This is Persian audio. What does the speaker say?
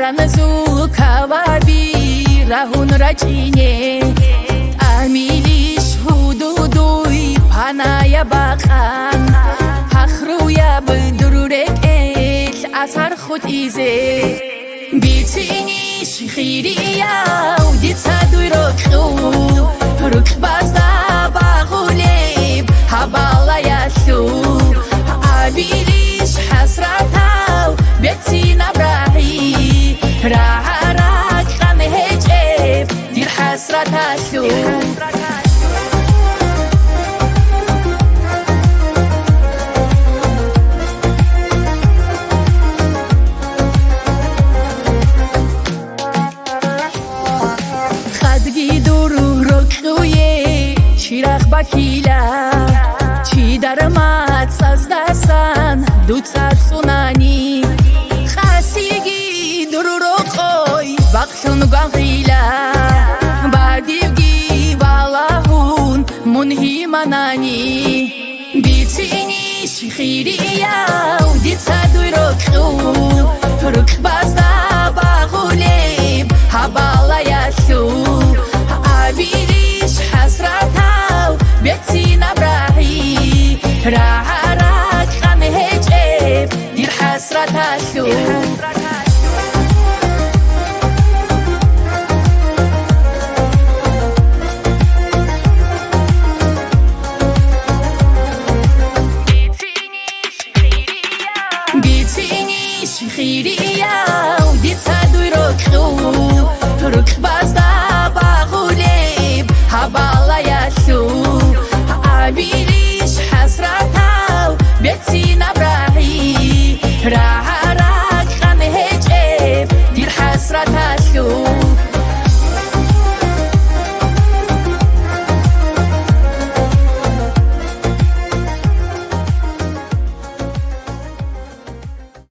Аранзу каваби рахун рачине Амилиш худудуй паная бақан Хахруя бдурурек эл асар худ изе Битиниш хирия удицадуй рокху Рукбазда багулеб хабалаялу Амилиш хасратау بيتنا براحي راحك غني هجيب دير حسرتها شو خدگی درو رکویه چیرخ بکیلا چی درمت سازدستن دوتر سونانی بخشون غیلا بعدیگی والهون منهی منانی بیتینیش خیریا و دیتادوی رک بازدا باغولیم هبالایشو آبیریش حسرتاو بیتی نبراهی راحرک غنه هجیب دیر حسرتاشو خیریا و دیتادوی رک